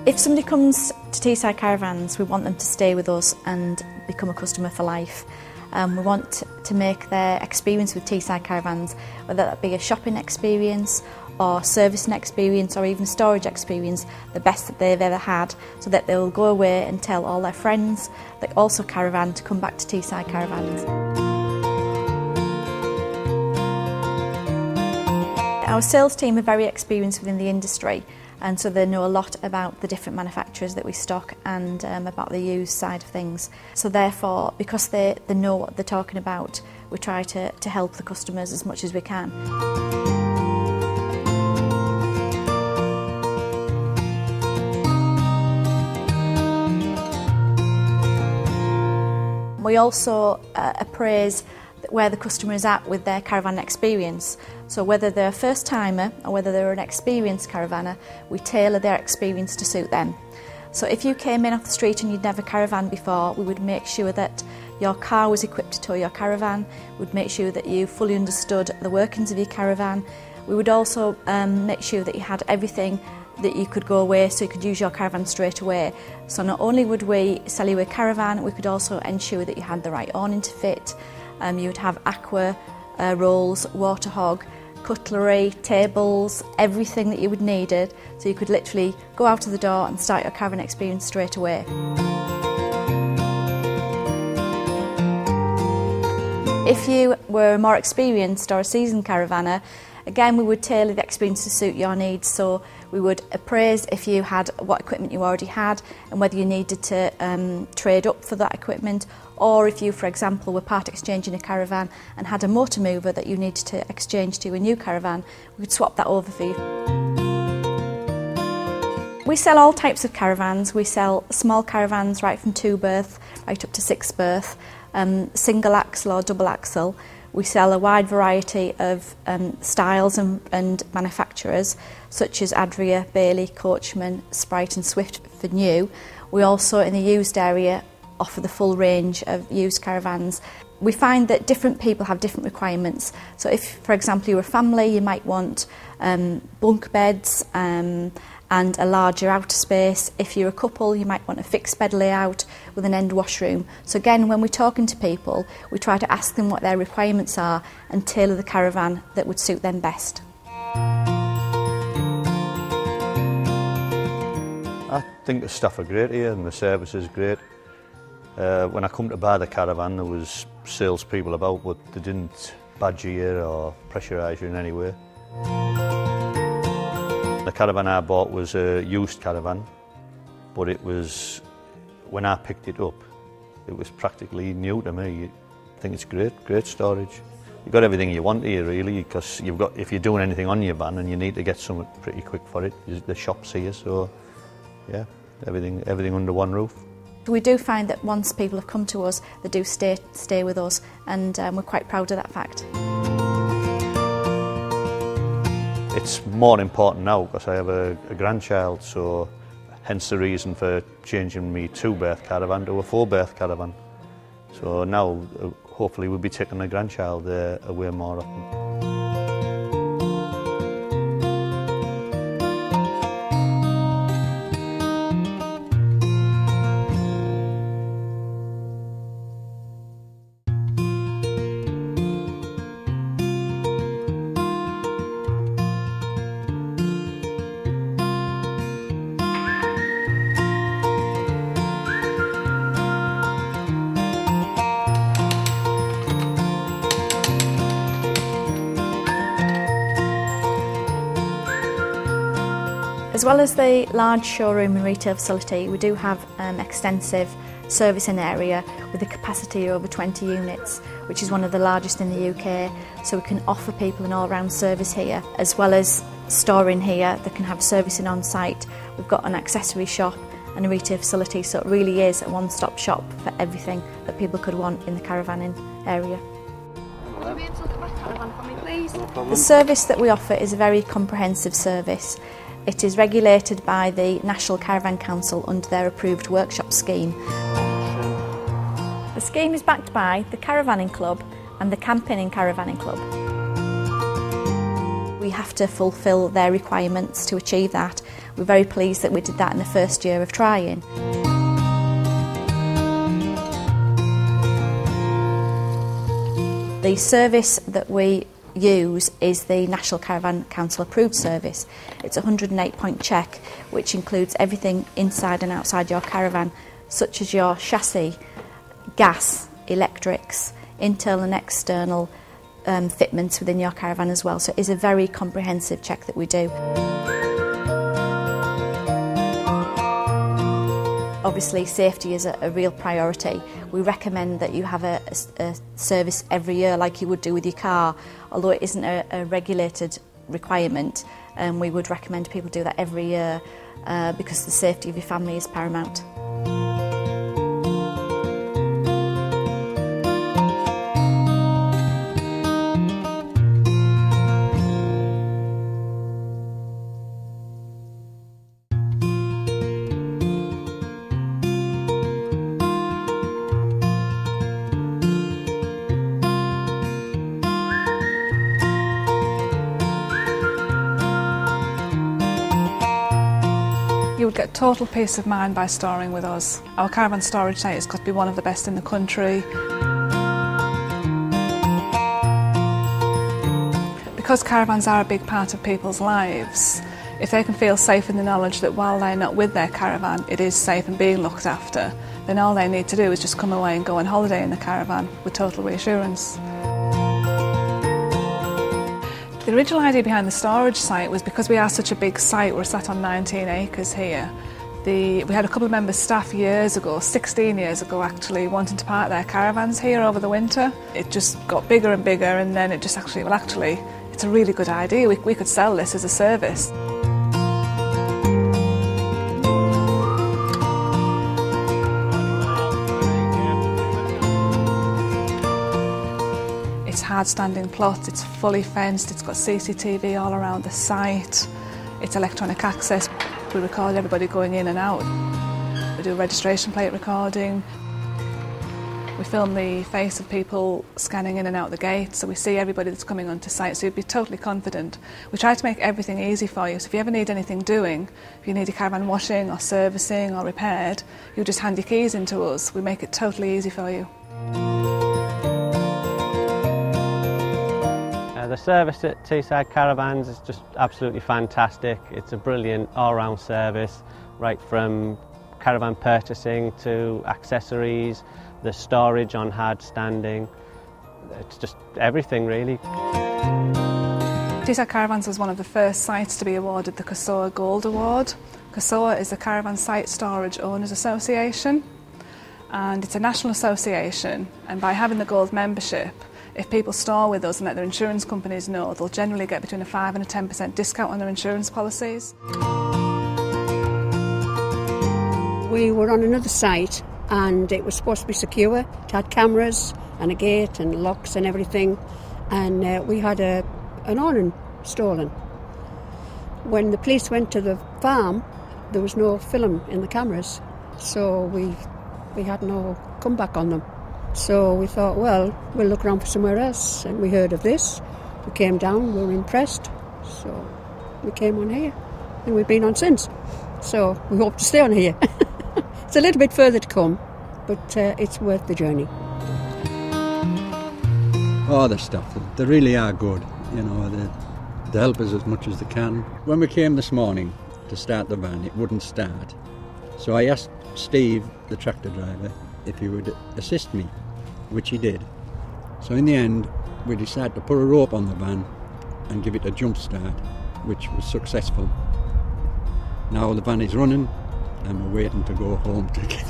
If somebody comes to Teesside Caravans, we want them to stay with us and become a customer for life. We want to make their experience with Teesside Caravans, whether that be a shopping experience or servicing experience or even storage experience, the best that they've ever had, so that they will go away and tell all their friends that also caravan to come back to Teesside Caravans. Our sales team are very experienced within the industry, and so they know a lot about the different manufacturers that we stock and about the used side of things. So therefore, because they know what they're talking about, we try to help the customers as much as we can. We also appraise where the customer is at with their caravan experience. So whether they're a first timer or whether they're an experienced caravaner, we tailor their experience to suit them. So if you came in off the street and you'd never caravan before, we would make sure that your car was equipped to tow your caravan. We'd make sure that you fully understood the workings of your caravan. We would also make sure that you had everything that you could go away so you could use your caravan straight away. So not only would we sell you a caravan, we could also ensure that you had the right awning to fit. You would have aqua rolls, water hog, cutlery, tables, everything that you would needed, so you could literally go out of the door and start your caravan experience straight away. If you were a more experienced or a seasoned caravaner, again we would tailor the experience to suit your needs. So we would appraise if you had what equipment you already had and whether you needed to trade up for that equipment, or if you, for example, were part exchanging a caravan and had a motor mover that you needed to exchange to a new caravan, we would swap that over for you. We sell all types of caravans. We sell small caravans right from 2 berth right up to 6 berth, single axle or double axle. We sell a wide variety of styles and manufacturers such as Adria, Bailey, Coachman, Sprite and Swift for new. We also, in the used area, offer the full range of used caravans. We find that different people have different requirements. So if, for example, you're a family, you might want bunk beds and a larger outer space. If you're a couple, you might want a fixed bed layout with an end washroom. So again, when we're talking to people, we try to ask them what their requirements are and tailor the caravan that would suit them best. I think the staff are great here and the service is great. When I come to buy the caravan, there was salespeople about, but they didn't badge you or pressurise you in any way. The caravan I bought was a used caravan, but it was, when I picked it up, it was practically new to me. I think it's great storage. You've got everything you want here really, because you've got, if you're doing anything on your van and you need to get something pretty quick for it, the shop's here, so yeah, everything under one roof. We do find that once people have come to us, they do stay with us, and we're quite proud of that fact. It's more important now because I have a grandchild, so hence the reason for changing me 2-berth caravan to a 4-berth caravan. So now, hopefully, we'll be taking the grandchild away more often. As well as the large showroom and retail facility, we do have extensive servicing area with a capacity of over 20 units, which is one of the largest in the UK. So we can offer people an all-round service here, as well as storing here. They can have servicing on site. We've got an accessory shop and a retail facility, so it really is a one-stop shop for everything that people could want in the caravanning area. Would you be able to look at my caravan for me, please? No problem. The service that we offer is a very comprehensive service. It is regulated by the National Caravan Council under their approved workshop scheme. The scheme is backed by the Caravanning Club and the Camping Caravanning Club. We have to fulfil their requirements to achieve that. We're very pleased that we did that in the first year of trying. The service that we use is the National Caravan Council approved service. It's a 108-point check which includes everything inside and outside your caravan, such as your chassis, gas, electrics, internal and external fitments within your caravan as well. So it is a very comprehensive check that we do. Obviously safety is a real priority. We recommend that you have a service every year like you would do with your car, although it isn't a regulated requirement, and we would recommend people do that every year because the safety of your family is paramount. You would get total peace of mind by storing with us. Our caravan storage site has got to be one of the best in the country. Because caravans are a big part of people's lives, if they can feel safe in the knowledge that while they're not with their caravan, it is safe and being looked after, then all they need to do is just come away and go on holiday in the caravan with total reassurance. The original idea behind the storage site was because we are such a big site, we're sat on 19 acres here. We had a couple of members staff years ago, 16 years ago actually, wanting to park their caravans here over the winter. It just got bigger and bigger, and then it just actually, well actually, it's a really good idea. We could sell this as a service. It's hard standing plot, it's fully fenced, it's got CCTV all around the site, it's electronic access. We record everybody going in and out. We do registration plate recording. We film the face of people scanning in and out the gate, so we see everybody that's coming onto site, so you'd be totally confident. We try to make everything easy for you, so if you ever need anything doing, if you need your caravan washing or servicing or repaired, you just hand your keys into us. We make it totally easy for you. The service at TEESSIDE Caravans is just absolutely fantastic. It's a brilliant all-round service, right from caravan purchasing to accessories, the storage on hard standing. It's just everything really. TEESSIDE Caravans was one of the first sites to be awarded the CASOA Gold Award. CASOA is the Caravan Site Storage Owners Association, and it's a national association, and by having the gold membership, if people store with us and let their insurance companies know, they'll generally get between a 5 and a 10% discount on their insurance policies. We were on another site and it was supposed to be secure. It had cameras and a gate and locks and everything, and we had an awning stolen. When the police went to the farm, there was no film in the cameras, so we had no comeback on them. So we thought, well, we'll look around for somewhere else, and we heard of this. We came down, we were impressed, so we came on here, and we've been on since. So we hope to stay on here. It's a little bit further to come, but it's worth the journey. Oh, the stuff, they really are good, you know, they help us as much as they can. When we came this morning to start the van, it wouldn't start. So I asked Steve, the tractor driver, if he would assist me, which he did. So in the end, we decided to put a rope on the van and give it a jump start, which was successful. Now the van is running and we're waiting to go home to get